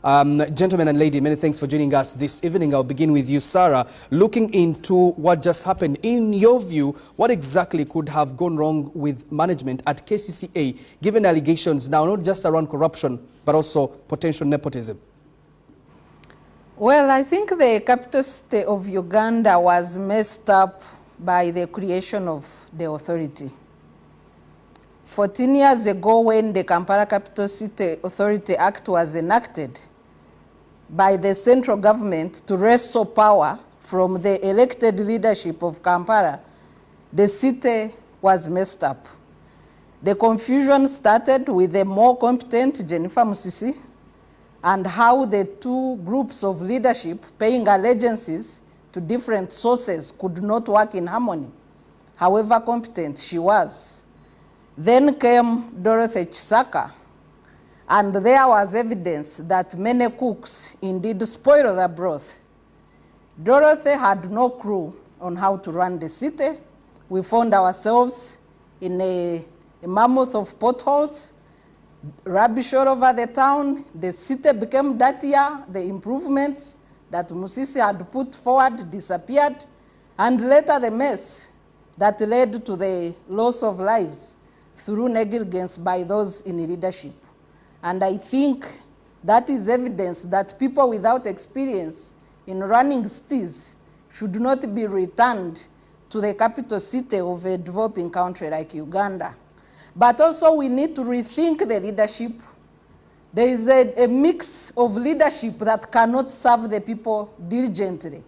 Gentlemen and lady, many thanks for joining us this evening. I'll begin with you, Sarah. Looking into what just happened, in your view, what exactly could have gone wrong with management at KCCA, given allegations now not just around corruption, but also potential nepotism? Well, I think the capital city of Uganda was messed up by the creation of the authority. 14 years ago, when the Kampala Capital City Authority Act was enacted by the central government to wrestle power from the elected leadership of Kampala, the city was messed up. The confusion started with the more competent Jennifer Musisi and how the two groups of leadership paying allegiances to different sources could not work in harmony, however competent she was. Then came Dorothy Chisaka, and there was evidence that many cooks indeed spoiled the broth. Dorothy had no clue on how to run the city. We found ourselves in a mammoth of potholes, rubbish all over the town. The city became dirtier. The improvements that Musisi had put forward disappeared, and later the mess that led to the loss of lives through negligence by those in leadership. And I think that is evidence that people without experience in running cities should not be returned to the capital city of a developing country like Uganda. But also we need to rethink the leadership. There is a mix of leadership that cannot serve the people diligently.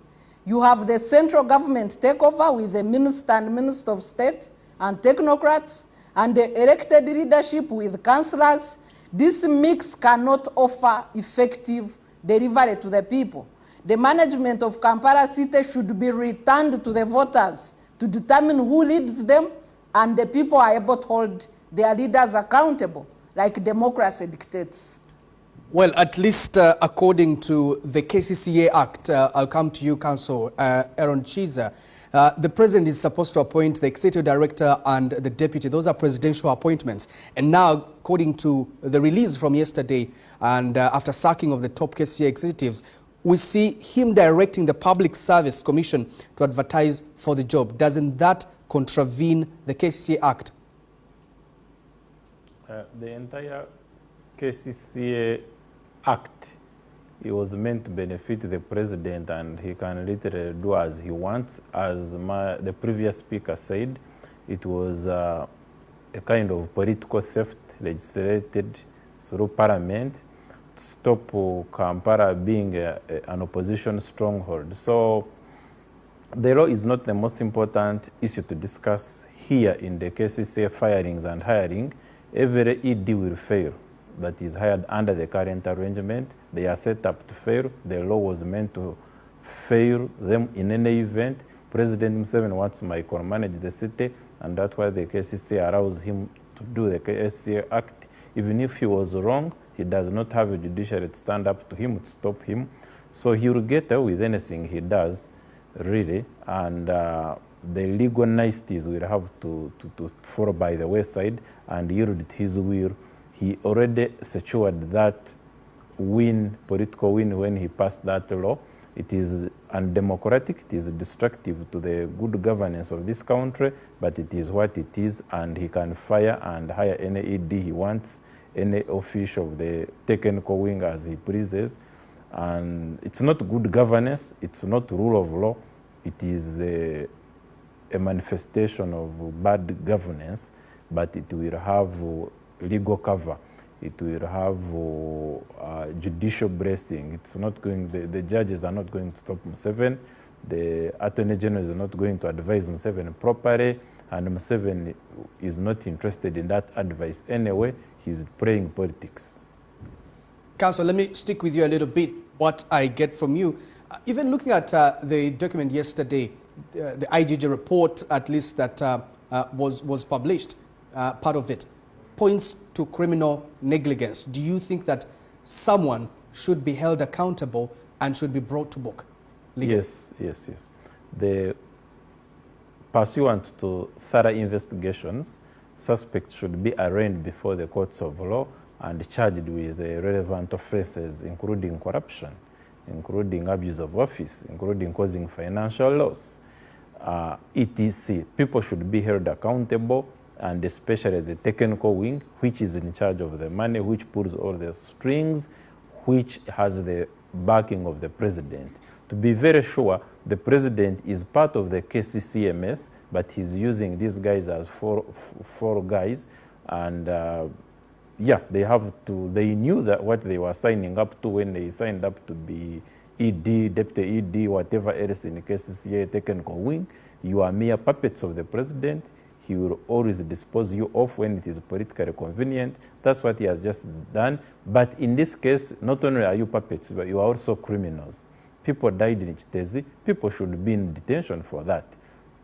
You have the central government take over with the minister and minister of state and technocrats, and the elected leadership with councillors. This mix cannot offer effective delivery to the people. The management of Kampala City should be returned to the voters to determine who leads them, and the people are able to hold their leaders accountable, like democracy dictates. Well, at least according to the KCCA Act, I'll come to you, Council Aaron Chiza. The president is supposed to appoint the executive director and the deputy. Those are presidential appointments. And now, according to the release from yesterday, and after sacking of the top KCCA executives, we see him directing the Public Service Commission to advertise for the job. Doesn't that contravene the KCCA Act? The entire KCCA Act, it was meant to benefit the president, and he can literally do as he wants. As the previous speaker said, it was a kind of political theft legislated through parliament to stop Kampala being an opposition stronghold. So the law is not the most important issue to discuss here in the KCCA firings and hiring. Every ED will fail that is hired under the current arrangement. They are set up to fail. The law was meant to fail them in any event. President Museveni wants to micromanage the city, and that's why the KCCA allows him to do the KCCA Act. Even if he was wrong, he does not have a judiciary to stand up to him, to stop him. So he will get away with anything he does, really, and the legal niceties will have to fall by the wayside and yield his will. He already secured that win, political win, when he passed that law. It is undemocratic, it is destructive to the good governance of this country, but it is what it is, and he can fire and hire any ED he wants, any official of the technical wing as he pleases. And it's not good governance, it's not rule of law, it is a manifestation of bad governance, but it will have legal cover. It will have judicial blessing. It's not going, the judges are not going to stop Museveni. The Attorney General is not going to advise Museveni properly, and Museveni is not interested in that advice anyway. He's playing politics. Council, let me stick with you a little bit. What I get from you, even looking at the document yesterday, the IGJ report, at least that was published, part of it points to criminal negligence. Do you think that someone should be held accountable and should be brought to book legally? Yes. Pursuant to thorough investigations, suspects should be arraigned before the courts of law, and charged with the relevant offenses, including corruption, including abuse of office, including causing financial loss, etc. People should be held accountable, and especially the technical wing, which is in charge of the money, which pulls all the strings, which has the backing of the president. To be very sure, the president is part of the KCCMS, but he's using these guys as four guys, and yeah, they knew that what they were signing up to when they signed up to be ED, deputy ED, whatever else in the KCCA technical wing. You are mere puppets of the president. He will always dispose you off when it is politically convenient. That's what he has just done. But in this case, not only are you puppets, but you are also criminals. People died in Chitezi. People should be in detention for that.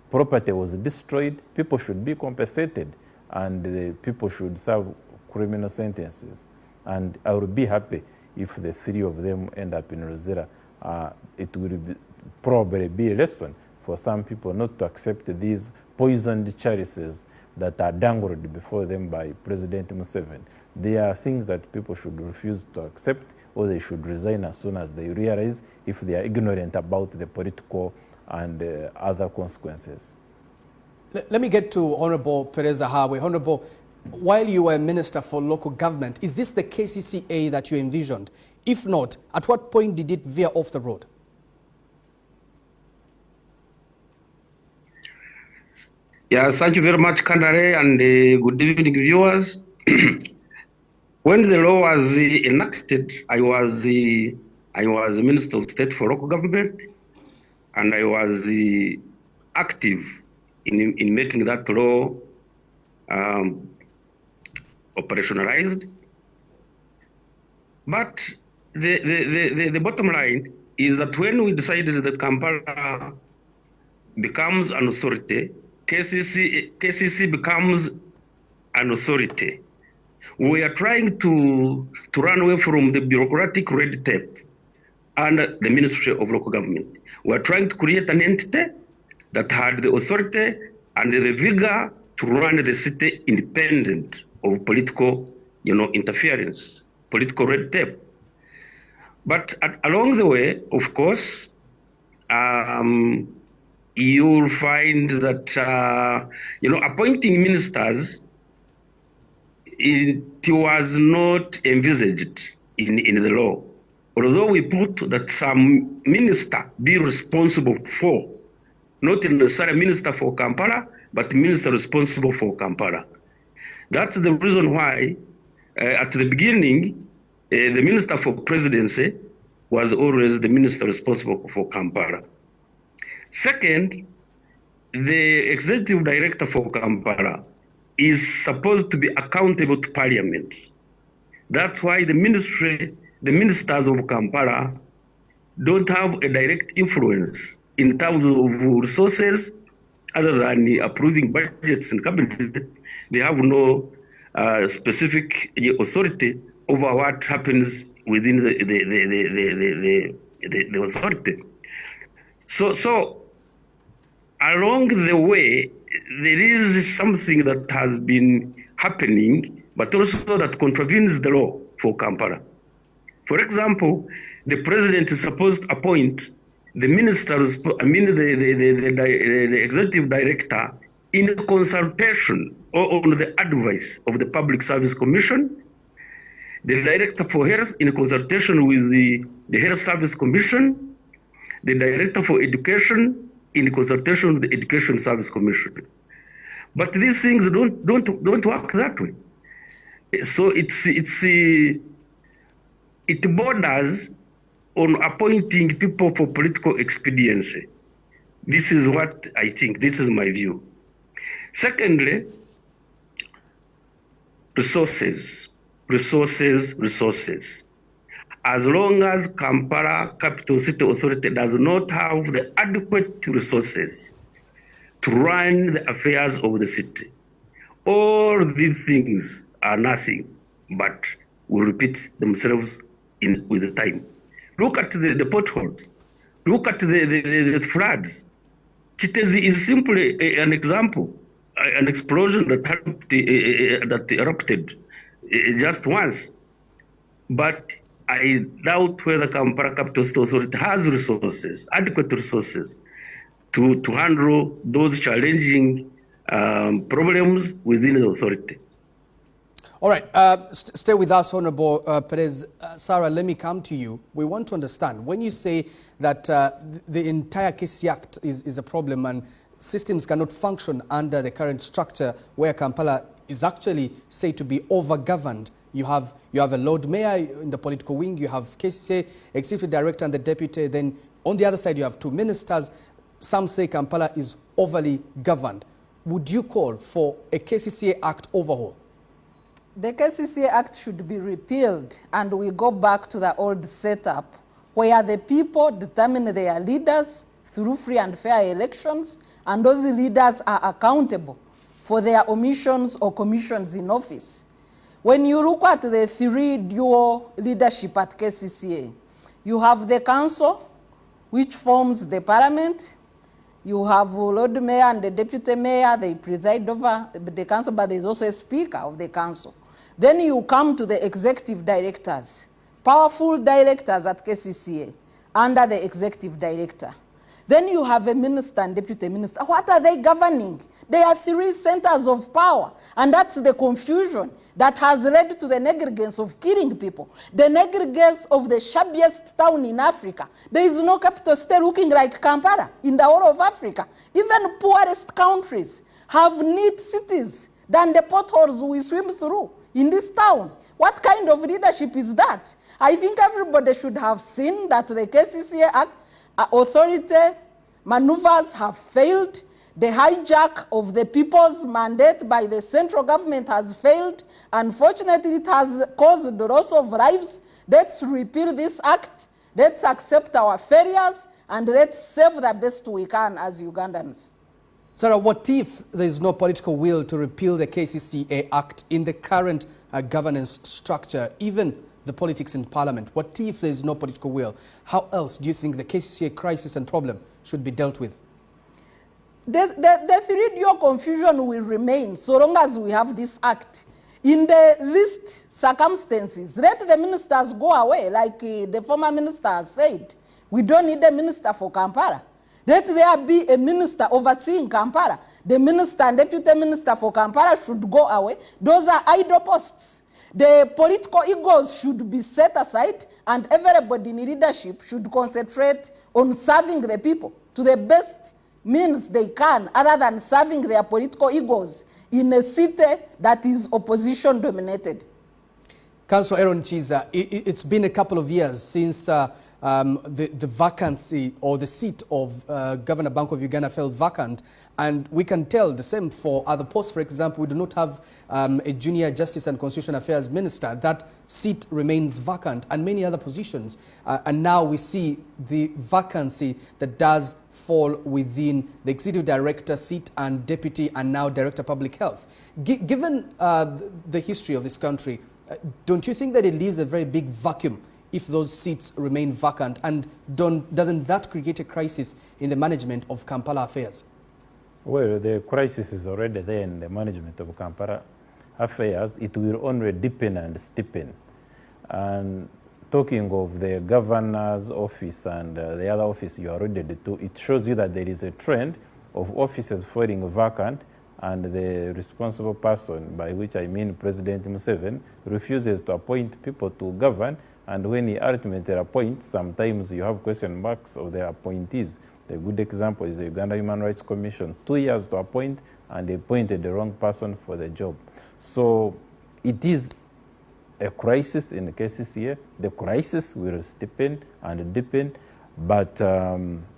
Property was destroyed. People should be compensated, and the people should serve criminal sentences. And I would be happy if the three of them end up in Luzira. It will probably be a lesson for some people not to accept these poisoned chalices that are dangled before them by President Museveni. There are things that people should refuse to accept, or they should resign as soon as they realize if they are ignorant about the political and other consequences. Let me get to Honorable Perez Ahawe. Honorable, while you were Minister for Local Government, is this the KCCA that you envisioned? If not, at what point did it veer off the road? Yeah, thank you very much, Kandare, and good evening, viewers. When the law was enacted, I was the Minister of State for Local Government, and I was active in making that law operationalized. But the bottom line is that when we decided that Kampala becomes an authority, KCC becomes an authority, we are trying to run away from the bureaucratic red tape under the Ministry of Local Government. We are trying to create an entity that had the authority and the vigor to run the city independent of political, interference, political red tape. But along the way, of course, you'll find that, appointing ministers, it was not envisaged in the law. Although we put that some minister be responsible for, not necessarily minister for Kampala, but minister responsible for Kampala. That's the reason why, at the beginning, the Minister for Presidency was always the minister responsible for Kampala. Second, the Executive Director for Kampala is supposed to be accountable to Parliament. That's why the ministers of Kampala don't have a direct influence in terms of resources other than approving budgets and cabinet. They have no specific authority over what happens within the authority. So along the way, there is something that has been happening, but also that contravenes the law for Kampala. For example, the president is supposed to appoint the minister, the executive director, in consultation or on the advice of the Public Service Commission, the director for health in consultation with the Health Service Commission, the director for education in consultation with the Education Service Commission. But these things don't work that way. So it borders on appointing people for political expediency. This is what I think. This is my view. Secondly, resources. As long as Kampala Capital City Authority does not have the adequate resources to run the affairs of the city, all these things are nothing but will repeat themselves with the time. Look at the potholes. Look at the floods. Chitezi is simply an example, an explosion that erupted just once. But I doubt whether Kampala Capital City Authority has resources, adequate resources, to handle those challenging problems within the authority. All right, stay with us, Honorable Perez. Sarah, let me come to you. We want to understand, when you say that the entire KCC Act is a problem and systems cannot function under the current structure where Kampala is actually said to be over-governed. You have a Lord Mayor in the political wing, you have KCCA, Executive Director and the Deputy, then on the other side you have two ministers. Some say Kampala is overly governed. Would you call for a KCCA Act overhaul? The KCCA Act should be repealed and we go back to the old setup where the people determine their leaders through free and fair elections, and those leaders are accountable for their omissions or commissions in office. When you look at the three dual leadership at KCCA, you have the council, which forms the parliament. You have Lord Mayor and the Deputy Mayor, they preside over the council, but there's also a speaker of the council. Then you come to the executive directors, powerful directors at KCCA, under the executive director. Then you have a minister and deputy minister. What are they governing? They are three centers of power, and that's the confusion that has led to the negligence of killing people. The negligence of the shabbiest town in Africa. There is no capital city looking like Kampala in the whole of Africa. Even poorest countries have neat cities than the potholes we swim through in this town. What kind of leadership is that? I think everybody should have seen that the KCCA Act authority maneuvers have failed. The hijack of the people's mandate by the central government has failed. Unfortunately, it has caused the loss of lives. Let's repeal this act. Let's accept our failures and let's save the best we can as Ugandans. Sarah, what if there is no political will to repeal the KCCA Act in the current governance structure, even the politics in Parliament? What if there is no political will? How else do you think the KCCA crisis and problem should be dealt with? The three-year confusion will remain so long as we have this act. In the least circumstances, let the ministers go away, like the former minister has said. We don't need a minister for Kampala. Let there be a minister overseeing Kampala. The minister and deputy minister for Kampala should go away. Those are idle posts. The political egos should be set aside, and everybody in leadership should concentrate on serving the people to the best means they can, other than serving their political egos in a city that is opposition dominated. Councillor Aaron Chiza, it's been a couple of years since the vacancy or the seat of Governor Bank of Uganda fell vacant, and we can tell the same for other posts. For example, we do not have a junior justice and constitutional affairs minister. That seat remains vacant, and many other positions. And now we see the vacancy that does fall within the executive director seat and deputy and now director of public health. Given the history of this country, don't you think that it leaves a very big vacuum if those seats remain vacant, and doesn't that create a crisis in the management of Kampala affairs? Well, the crisis is already there in the management of Kampala affairs. It will only deepen and steepen. And talking of the governor's office and the other office you alluded to, it shows you that there is a trend of offices falling vacant, and the responsible person, by which I mean President Museveni, refuses to appoint people to govern, and when he ultimately appoints, sometimes you have question marks of the appointees. The good example is the Uganda Human Rights Commission, 2 years to appoint, and they appointed the wrong person for the job. So it is a crisis in the KCCA. The crisis will steepen and deepen, but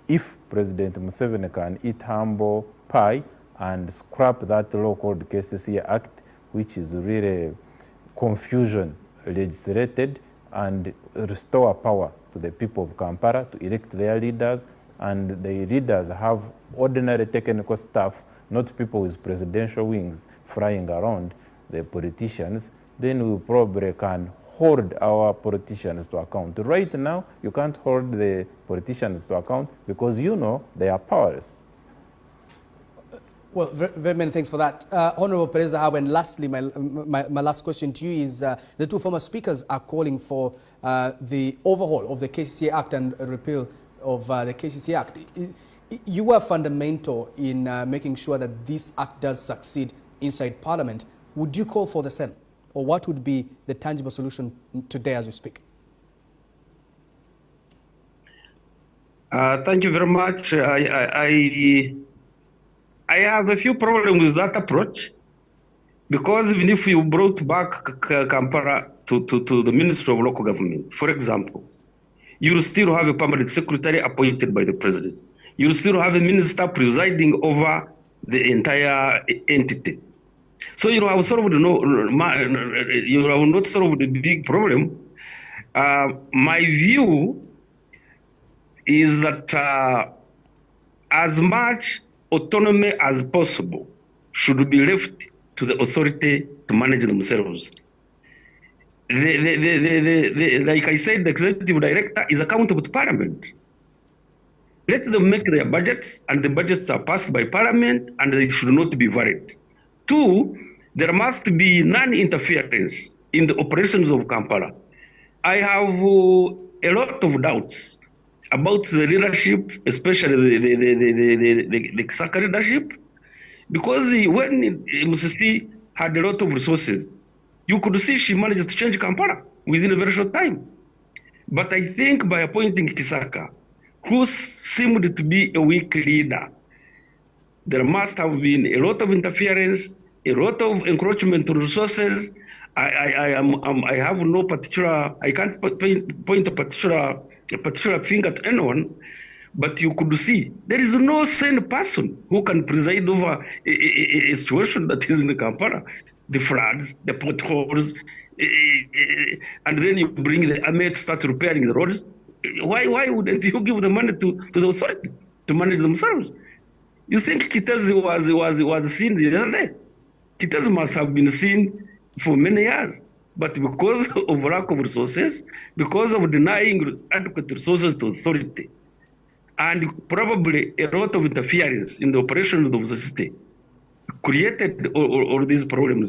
if President Museveni can eat humble pie and scrap that law called KCCA Act, which is really confusion legislated, and restore power to the people of Kampala to elect their leaders, and the leaders have ordinary technical staff, not people with presidential wings flying around the politicians, then we probably can hold our politicians to account. Right now, you can't hold the politicians to account because you know they are powerless. Well, very many thanks for that. Honorable Pereza Hawa, and lastly, my last question to you is the two former speakers are calling for the overhaul of the KCCA Act and a repeal of the KCCA Act. You are fundamental in making sure that this act does succeed inside Parliament. Would you call for the same? Or what would be the tangible solution today as we speak? Thank you very much. I have a few problems with that approach, because even if you brought back Kampala to the Ministry of Local Government, for example, you will still have a permanent secretary appointed by the president. You will still have a minister presiding over the entire entity. So you have solved you have not solved the big problem. My view is that as much autonomy as possible should be left to the authority to manage themselves. Like I said, the executive director is accountable to Parliament. Let them make their budgets, and the budgets are passed by Parliament, and they should not be varied. Two, there must be non-interference in the operations of Kampala. I have a lot of doubts about the leadership, especially the Kisaka leadership, because when Musisi had a lot of resources, you could see she managed to change Kampala within a very short time. But I think by appointing Kisaka, who seemed to be a weak leader, there must have been a lot of interference, a lot of encroachment on resources. I have no particular, I can't point a particular finger to anyone, but you could see there is no sane person who can preside over a situation that is in Kampala, the floods, the potholes, and then you bring the army to start repairing the roads. Why wouldn't you give the money to the authority to manage themselves? You think Kitezi was seen the other day? Kitezi must have been seen for many years. But because of lack of resources, because of denying adequate resources to authority, and probably a lot of interference in the operation of the city, created all these problems.